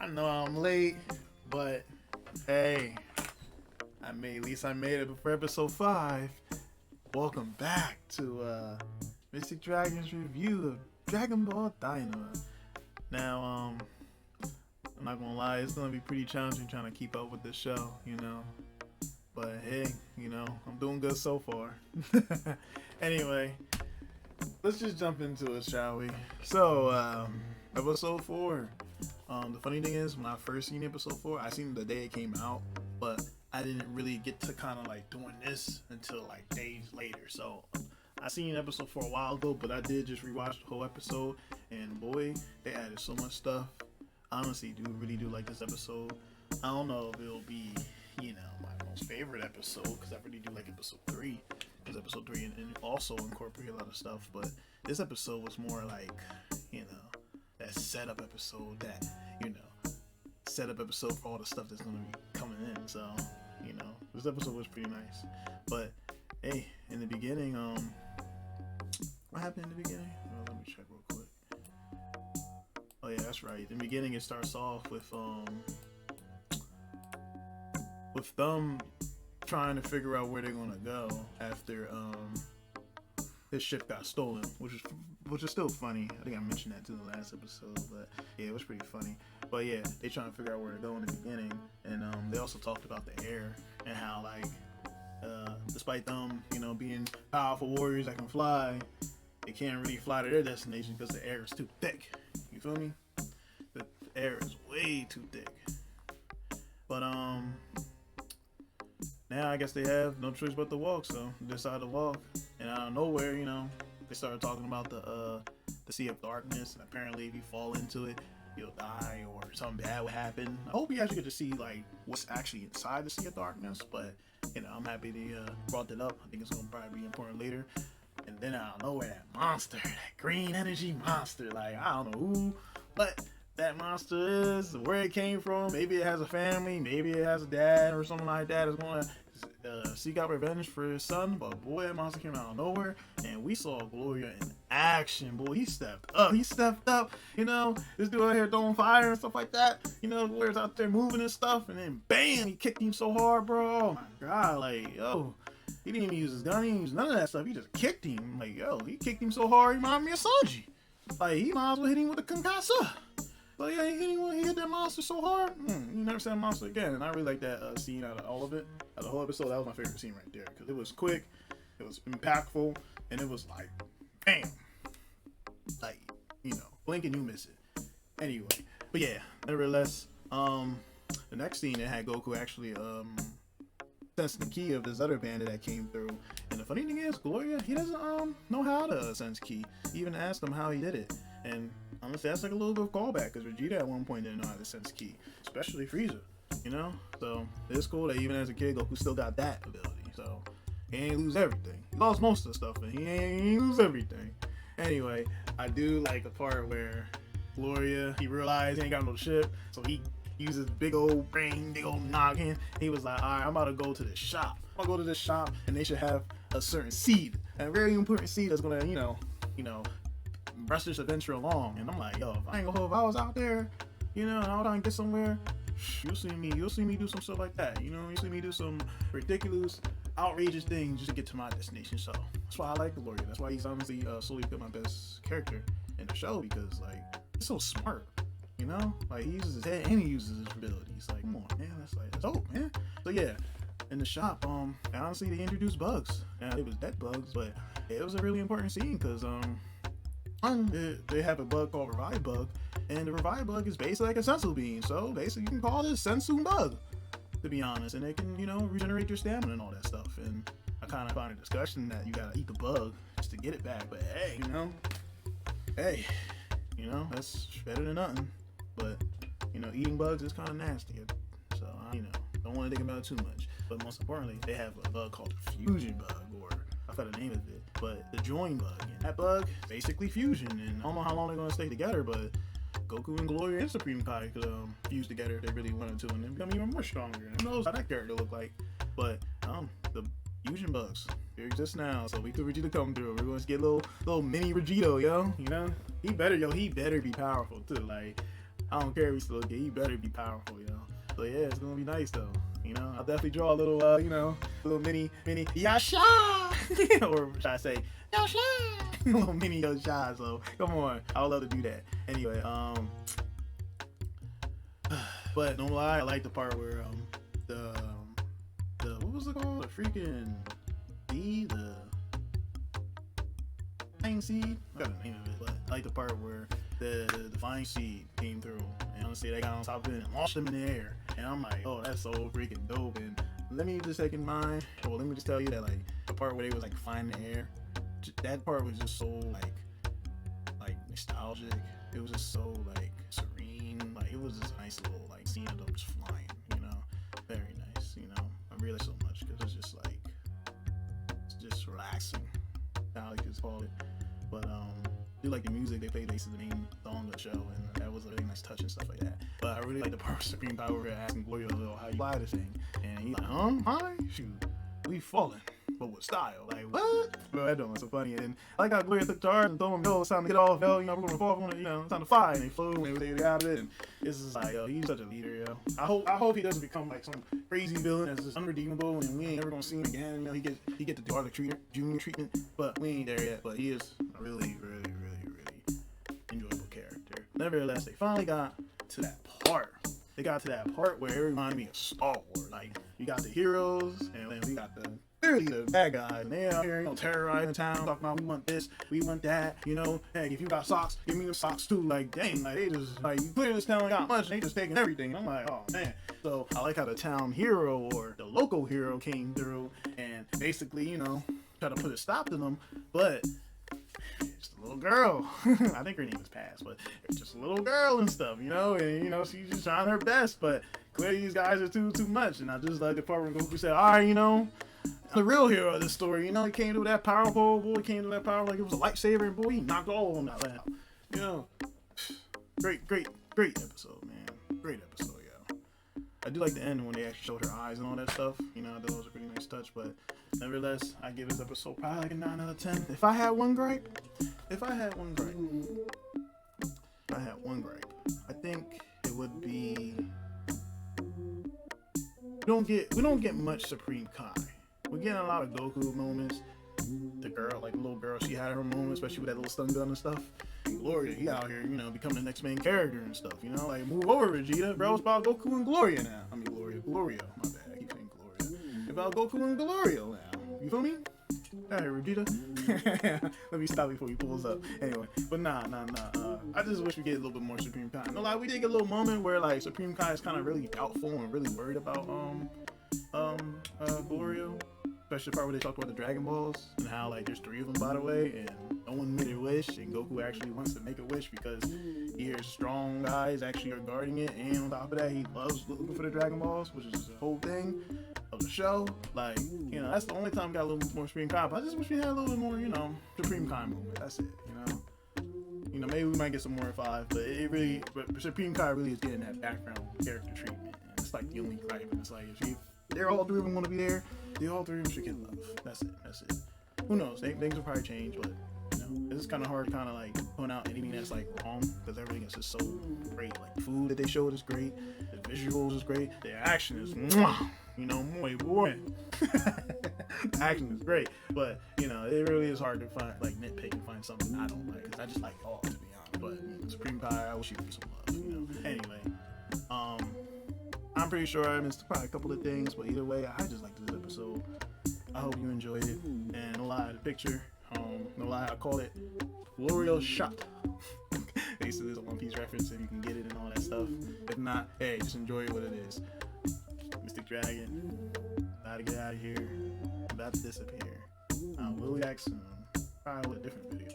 I know I'm late, but hey, at least I made it before episode 5. Welcome back to Mystic Dragon's review of Dragon Ball Daima. Now, I'm not gonna lie, it's gonna be pretty challenging trying to keep up with this show, But hey, I'm doing good so far. Anyway, let's just jump into it, shall we? So, episode 4. The funny thing is, when I first seen episode 4, I seen the day it came out, but I didn't really get to kind of like doing this until like days later. So I seen episode 4 a while ago, but I did just rewatch the whole episode, and boy, they added so much stuff. I honestly really do like this episode. I don't know if it'll be, my most favorite episode, because I really do like episode 3, because episode 3 and also incorporate a lot of stuff, but this episode was more like, that setup episode, setup episode for all the stuff that's going to be coming in. So, this episode was pretty nice. But, hey, in the beginning, what happened in the beginning? Well, let me check real quick. Oh, yeah, that's right. In the beginning, it starts off with them trying to figure out where they're going to go after, his ship got stolen, which is still funny. I think I mentioned that too the last episode, but yeah, it was pretty funny. But yeah, they trying to figure out where to go in the beginning, and they also talked about the air and how despite them, being powerful warriors that can fly, they can't really fly to their destination because the air is too thick. You feel me? The air is way too thick. But now I guess they have no choice but to walk, so they decide to walk. And out of nowhere, they started talking about the Sea of Darkness, and apparently if you fall into it, you'll die or something bad will happen. I hope you actually get to see what's actually inside the Sea of Darkness, but I'm happy they brought that up. I think it's gonna probably be important later. And then out of nowhere, that monster, that green energy monster, I don't know who, but that monster is, where it came from. Maybe it has a family, maybe it has a dad or something like that. It's gonna seek out revenge for his son. But boy, that monster came out of nowhere, and we saw Gloria in action. Boy, he stepped up. This dude out here throwing fire and stuff like that. Gloria's out there moving and stuff, and then bam, he kicked him so hard, bro. Oh my god, he didn't even use his gun. He didn't use none of that stuff. He just kicked him. He kicked him so hard, he reminded me of Sanji. He might as well hit him with a concussor. But yeah, he hit that monster so hard. You never see that monster again. And I really like that scene out of all of it. Out of the whole episode, that was my favorite scene right there. Because it was quick, it was impactful, and it was bam. Blink and you miss it. Anyway, but yeah, nevertheless, the next scene, it had Goku actually sense the key of this other bandit that came through. And the funny thing is, Gloria, he doesn't know how to sense ki. He even asked him how he did it. And honestly, that's a little bit of callback, because Vegeta at one point didn't know how to sense ki, especially Frieza, So it's cool that even as a kid, Goku still got that ability. So he ain't lose everything. He lost most of the stuff, but he ain't lose everything. Anyway, I do like the part where Gloria, he realized he ain't got no ship, so he uses big old brain, big old noggin. He was like, all right, I'm about to go to this shop. I'll go to this shop, and they should have a certain seed, a very important seed that's gonna, rush this adventure along. And I'm like, yo, if I was out there, and I was trying to get somewhere, you'll see me do some stuff like that. You'll see me do some ridiculous, outrageous things just to get to my destination. So that's why I like Gloria. That's why he's honestly slowly been my best character in the show, because he's so smart. He uses his head and he uses his abilities. Come on, man, that's dope, man. So yeah, in the shop, honestly, they introduced bugs. It was dead bugs, but it was a really important scene because they have a bug called Revive Bug, and the Revive Bug is basically like a sensu bean. So basically, you can call it a sensu bug, to be honest, and it can regenerate your stamina and all that stuff. And I kind of found a discussion that you gotta eat the bug just to get it back. But hey, that's better than nothing. But eating bugs is kind of nasty. So don't want to think about it too much. But most importantly, they have a bug called the Fusion Bug, or I forgot the name of it, but the Join Bug. And that bug is basically fusion, and I don't know how long they're gonna stay together, but Goku and Gloria and Supreme Kai could fuse together if they really wanted to, and then become even more stronger. And who knows how that character look like? But the fusion bugs, they exist now, so we could Vegeta come through. We're going to get little mini Vegito, yo. He better be powerful too. I don't care if he's still gay. He better be powerful, you know. So yeah, it's gonna be nice though. You know, I'll definitely draw a little, a little mini Yasha, or should I say Yasha, a little mini Yasha. So come on, I would love to do that. Anyway, but no lie, I like the part where the what was it called? The freaking the flying seed. I got the name of it, but I like the part where the flying seed came through, and honestly, they got on top of it and launched them in the air. And I'm like, oh, that's so freaking dope. And let me just take in mind, well, let me just tell you that like the part where they was like flying in the air, that part was just so like nostalgic. It was just so like serene. Like it was just a nice little like scene of them just flying. You know, very nice. You know, I really so much because it's just like it's just relaxing. How you just call it, but I do like the music they played. They said the main song of the show, and that was a really nice touch and stuff like that. But I really like the part of Supreme Power asking Gloria how you fly this thing, and he's like, hi, shoot, we falling, but with style. Like what? Bro, that was so funny. And I like how Gloria took charge and told him, yo, it's time to get off. Yo, you know, we're gonna fall. You know, it's time to fly. And they flew, and they got it. And it's just like, yo, he's such a leader, yo. I hope he doesn't become like some crazy villain that's just unredeemable, and we ain't never gonna see him again. You know, he get the Arthur Junior treatment, but we ain't there yet. But he is a really enjoyable character. Nevertheless, they finally got to that part. They got to that part where it reminded me of Star Wars. Like, you got the heroes, and then we got the bad guys. And they out here, you know, terrorizing the town, talking about we want this, we want that. You know, hey, if you got socks, give me the socks too. Like, dang, like they just like you clear this town got much, and they just taking everything. And I'm like, oh man. So I like how the town hero or the local hero came through and basically, you know, try to put a stop to them, but just a little girl. I think her name is Paz, but just a little girl and stuff, you know, and you know she's just trying her best, but clearly these guys are too much. And I just like the part where Goku said, all right, you know, the real hero of this story, you know, he came to that power pole, boy, came to that power like it was a lightsaber, and boy, he knocked all of them out. You know, great episode, man, great episode, yo. I do like the end when they actually showed her eyes and all that stuff. You know, that was a pretty nice touch, but nevertheless, I give this episode probably like a 9 out of 10. If I had one gripe, I think it would be we don't get much Supreme Kai. We're getting a lot of Goku moments. The girl, like the little girl, she had her moment, especially with that little stun gun and stuff. Gloria, he out here, you know, becoming the next main character and stuff, you know, like move over Vegeta, bro. It's about Goku and Gloria now. I mean Gloria, my bad, I keep saying Gloria. It's about Goku and Gloria now. You feel me? Alright, Vegeta. Let me stop before he pulls up. Anyway, but nah. I just wish we get a little bit more Supreme Kai. No lie, we did get a little moment where like Supreme Kai is kind of really doubtful and really worried about Gloria. Especially the part where they talked about the Dragon Balls and how like there's 3 of them by the way, and no one made a wish, and Goku actually wants to make a wish because he hears strong guys actually are guarding it, and on top of that he loves looking for the Dragon Balls, which is the whole thing of the show. Like, you know, that's the only time we got a little more Supreme Kai, but I just wish we had a little bit more, you know, Supreme Kai moment. That's it, you know, maybe we might get some more in 5, but Supreme Kai really is getting that background character treatment, and it's like the only gripe. And it's like if they're all 3 of them want to be there, they all 3 of them should get love. That's it. Who knows? Things will probably change, but you know, it's kind of hard to kind of like point out anything that's like wrong because everything is just so great. Like the food that they showed is great, the visuals is great, the action is mwah, you know, muy bueno. The action is great, but you know, it really is hard to find like nitpick and find something I don't like because I just like all, to be honest. But you know, Supreme Kai, I wish you could get some love. You know. Anyway, I'm pretty sure I missed probably a couple of things, but either way, I just liked this episode. I hope you enjoyed it. And no lie, the picture, no lie, I call it L'Oreal Shop. Basically, it's a One Piece reference, and you can get it and all that stuff. If not, hey, just enjoy what it is. Mystic Dragon, about to get out of here, about to disappear. I will be back soon, probably with a different video.